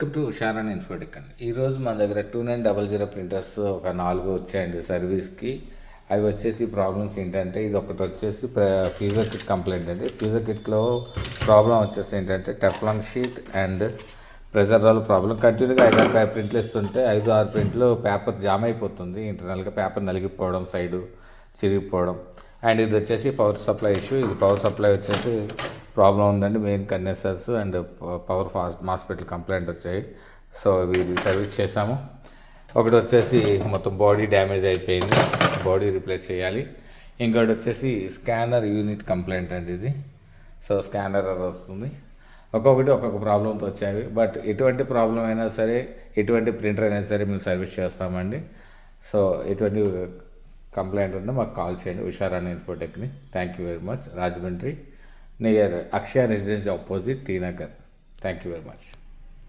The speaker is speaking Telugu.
వెల్కమ్ టు ఉషారాన్ ఇన్ఫోటెక్ అండి. ఈరోజు మన దగ్గర 2900 ప్రింటర్స్ ఒక 4 వచ్చాయండి సర్వీస్కి. అవి వచ్చేసి ప్రాబ్లమ్స్ ఏంటంటే, ఇది ఒకటి వచ్చేసి ఫ్యూజర్ కిట్ కంప్లైంట్ అండి. ఫ్యూజర్ కిట్లో ప్రాబ్లం వచ్చేసి ఏంటంటే Teflon sheet and pressure roll problem. కంటిన్యూగా 5-6 ప్రింట్లు ఇస్తుంటే 5-6 ప్రింట్లు పేపర్ జామ్ అయిపోతుంది. ఇంటర్నల్గా పేపర్ నలిగిపోవడం, సైడు చిరిగిపోవడం. అండ్ ఇది వచ్చేసి పవర్ సప్లై ఇష్యూ. ఇది పవర్ సప్లై వచ్చేసి ప్రాబ్లం ఉందండి. మెయిన్ కండెన్సర్స్ అండ్ పవర్ మాస్ఫెట్లు కంప్లైంట్ వచ్చాయి. సో ఇది సర్వీస్ చేసాము. ఒకటి వచ్చేసి మొత్తం బాడీ డ్యామేజ్ అయిపోయింది, బాడీ రీప్లేస్ చేయాలి. ఇంకోటి వచ్చేసి స్కానర్ యూనిట్ కంప్లైంట్ అండి ఇది. సో స్కానర్ వస్తుంది. ఒక్కొక్క ప్రాబ్లంతో వచ్చాయి. బట్ ఎటువంటి ప్రాబ్లం అయినా సరే, ఎటువంటి ప్రింటర్ అయినా సరే మేము సర్వీస్ చేస్తామండి. సో ఎటువంటి కంప్లైంట్ ఉన్నా మాకు కాల్ చేయండి ఉషారాన్ ఇన్ఫోటెక్ని. Thank you very much. Rajahmundry near Akshaya residency opposite T Nagar. Thank you very much.